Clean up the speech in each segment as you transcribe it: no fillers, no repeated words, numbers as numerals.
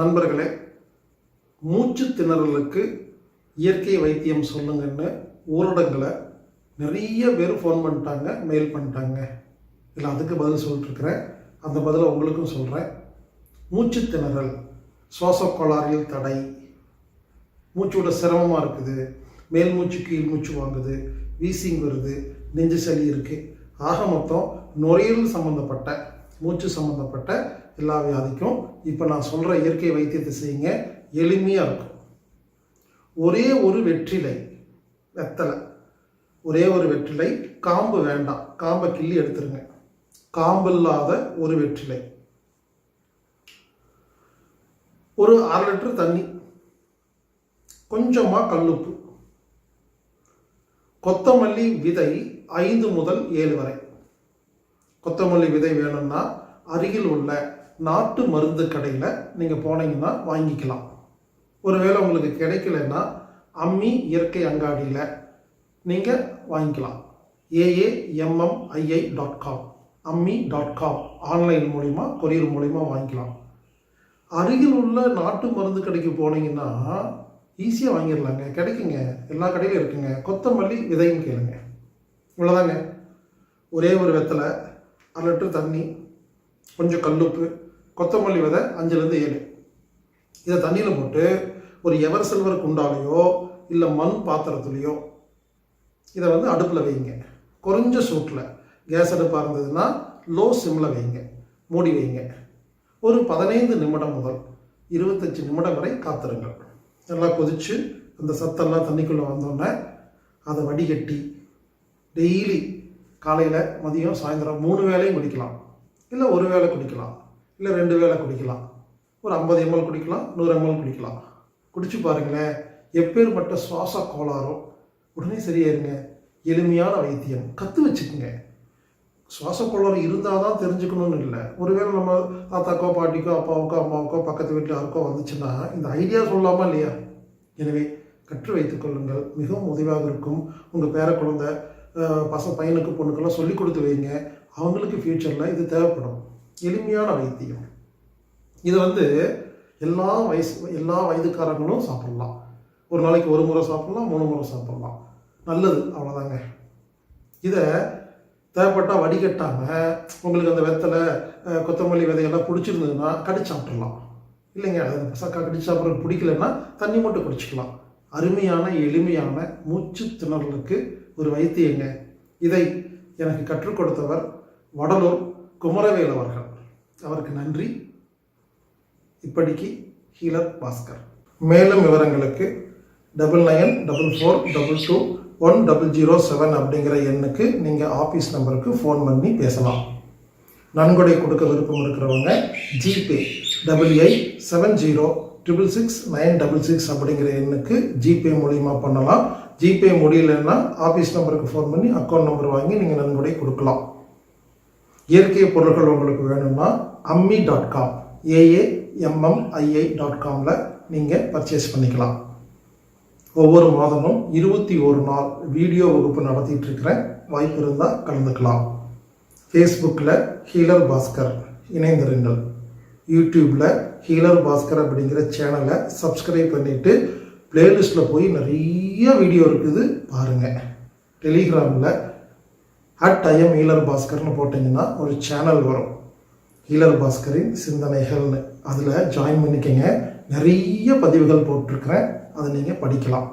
நண்பர்களே, மூச்சு திணறலுக்கு இயற்கை வைத்தியம் சொல்லுங்கன்னு ஊரடங்களை நிறைய பேர் ஃபோன் பண்ணிட்டாங்க, மெயில் பண்ணிட்டாங்க. இல்லை, அதுக்கு பதில் சொல்லிட்டுருக்கிறேன். அந்த பதிலை உங்களுக்கும் சொல்கிறேன். மூச்சு திணறல், சுவாச கோளாறில் தடை, மூச்சோட சிரமமாக இருக்குது, மேல் மூச்சு கீழ் மூச்சு வாங்குது, வீசிங் வருது, நெஞ்சு சளி இருக்குது, ஆக மொத்தம் நுரையீரல் சம்மந்தப்பட்ட மூச்சு சம்மந்தப்பட்ட எல்லா வியாதிக்கும் இப்போ நான் சொல்கிற இயற்கை வைத்தியத்தை செய்யுங்க. எளிமையாக இருக்கும். ஒரே ஒரு வெற்றிலை, வெத்தலை, ஒரே ஒரு வெற்றிலை, காம்பு வேண்டாம், காம்பை கிள்ளி எடுத்துருங்க. காம்பு இல்லாத ஒரு வெற்றிலை, ஒரு 1/2 லிட்டர் தண்ணி, கொஞ்சமாக கல்லுப்பு, கொத்தமல்லி விதை 5 முதல் 7 வரை. கொத்தமல்லி விதை வேணும்னா அருகில் உள்ள நாட்டு மருந்து கடையில் நீங்கள் போனீங்கன்னா வாங்கிக்கலாம். ஒருவேளை உங்களுக்கு கிடைக்கலன்னா அம்மி இயற்கை அங்காடியில் நீங்கள் வாங்கிக்கலாம். AAMMII.com அம்மி.com ஆன்லைன் மூலிமா, கொரியர் மூலிமா வாங்கிக்கலாம். அருகில் உள்ள நாட்டு மருந்து கடைக்கு போனீங்கன்னா ஈஸியாக வாங்கிடலாங்க, கிடைக்குங்க, எல்லா கடையிலும் இருக்குங்க. கொத்தமல்லி விதைன்னு கேளுங்க, இவ்வளோதாங்க. ஒரே ஒரு வெத்தலை, 1/2 லிட்டர் தண்ணி, கொஞ்சம் கல்லுப்பு, கொத்தமல்லி விதை 5லேருந்து 7. இதை தண்ணியில் போட்டு ஒரு எவர் சில்வர் குண்டாலையோ இல்லை மண் பாத்திரத்துலையோ இதை அடுப்பில் வைங்க. குறைஞ்ச சூட்டில், கேஸ் அடுப்பாக இருந்ததுன்னா லோ சிம்மில் வைங்க, மூடி வைங்க. ஒரு 15 நிமிடம் முதல் 25 நிமிடம் வரை காத்திருங்கள். நல்லா கொதித்து அந்த சத்தெல்லாம் தண்ணிக்குள்ளே வந்தோடனே அதை வடிகட்டி டெய்லி காலையில், மதியம், சாயந்தரம் 3 வேளையும் குடிக்கலாம். இல்லை ஒரு வேளை குடிக்கலாம், இல்லை 2 வேளை குடிக்கலாம். ஒரு 50 ml குடிக்கலாம், 100 ml குடிக்கலாம். குடிச்சு பாருங்களேன், எப்பேற்பட்ட சுவாச கோளாரோ உடனே சரியாயிருங்க. எளிமையான வைத்தியம், கற்று வச்சுக்கோங்க. சுவாச கோளாறு இருந்தால் தான் தெரிஞ்சுக்கணும்னு இல்லை. ஒருவேளை நம்ம தாத்தாக்கோ, பாட்டிக்கோ, அப்பாவுக்கோ, அம்மாவுக்கோ, பக்கத்து வீட்டில் யாருக்கோ வந்துச்சுன்னா இந்த ஐடியா சொல்லலாமா இல்லையா? எனவே கற்று வைத்துக் கொள்ளுங்கள், மிகவும் உதவியாக இருக்கும். உங்கள் பேர குழந்தை, பையனுக்கு, பொண்ணுக்கெல்லாம் சொல்லி கொடுத்து வைங்க. அவங்களுக்கு ஃப்யூச்சரில் இது தேவைப்படும். எளிமையான வைத்தியம். இது எல்லா வயதுக்காரங்களும் சாப்பிட்லாம். ஒரு நாளைக்கு 1 முறை சாப்பிட்லாம், 3 முறை சாப்பிட்லாம். நல்லது, அவ்வளோதாங்க. இதை தேவைப்பட்டால் வடிகட்டாமல் உங்களுக்கு அந்த வெத்தலை, கொத்தமல்லி விதையெல்லாம் பிடிச்சிருந்ததுன்னா கடிச்சு சாப்பிட்றலாம். இல்லைங்க, அது கடிச்சு சாப்பிட்றது பிடிக்கலன்னா தண்ணி மட்டும் குடிச்சிக்கலாம். அருமையான எளிமையான மூச்சு திணறலுக்கு ஒரு வைத்தியங்க. இதை எனக்கு கற்றுக் கொடுத்தவர் வடலூர் குமரவேல் அவர்கள். அவருக்கு நன்றி. இப்படிக்கு ஹீலர் பாஸ்கர். மேலும் விவரங்களுக்கு 9944221007 அப்படிங்கிற எண்ணுக்கு நீங்கள் ஆஃபீஸ் நம்பருக்கு ஃபோன் பண்ணி பேசலாம். நன்கொடை கொடுக்க விருப்பம் இருக்கிறவங்க ஜிபே 8870666966 அப்படிங்கிற எண்ணுக்கு ஜிபே மூலிமா பண்ணலாம். ஜிபே முடியலன்னா ஆஃபீஸ் நம்பருக்கு ஃபோன் பண்ணி அக்கௌண்ட் நம்பர் வாங்கி நீங்கள் நன்கொடை கொடுக்கலாம். இயற்கை பொருட்கள் உங்களுக்கு வேணும்னா அம்மி.com AAMMII.comல நீங்கள் பர்ச்சேஸ் பண்ணிக்கலாம். ஒவ்வொரு மாதமும் 21 நாள் வீடியோ வகுப்பு நடத்திட்டு இருக்கிறேன். வாய்ப்பு இருந்தால் கலந்துக்கலாம். ஃபேஸ்புக்கில் ஹீலர் பாஸ்கர் இணைந்திருங்கள். யூடியூப்பில் ஹீலர் பாஸ்கர் அப்படிங்கிற சேனலை சப்ஸ்கிரைப் பண்ணிவிட்டு பிளேலிஸ்ட்டில் போய் நிறைய வீடியோ இருக்குது, பாருங்கள். டெலிகிராமில் @IM ஹீலர் பாஸ்கர்னு போட்டிங்கன்னா ஒரு சேனல் வரும், ஹீலர் பாஸ்கரின் சிந்தனைகள்னு. அதில் ஜாயின் பண்ணிக்கங்க. நிறைய பதிவுகள் போட்டிருக்கிறேன், அதை நீங்கள் படிக்கலாம்.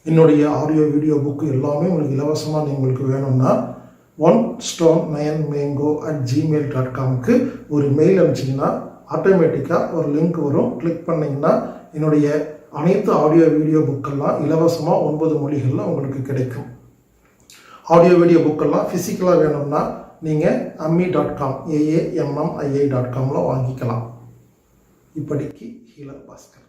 என்னுடைய ஆடியோ வீடியோ புக்கு எல்லாமே உங்களுக்கு இலவசமாக உங்களுக்கு வேணும்னா 1stone9mango@gmail.comக்கு ஒரு மெயில் அனுப்பிச்சிங்கன்னா ஆட்டோமேட்டிக்காக ஒரு லிங்க் வரும். கிளிக் பண்ணிங்கன்னா என்னுடைய அனைத்து ஆடியோ வீடியோ புக்கெல்லாம் இலவசமாக 9 மொழிகளில் உங்களுக்கு கிடைக்கும். ஆடியோ வீடியோ புக்கெல்லாம் ஃபிசிக்கலாக வேணும்னா நீங்கள் அம்மி.com AAMMII.comல வாங்கிக்கலாம். இப்படிக்கு ஹீலர் பாஸ்கர்.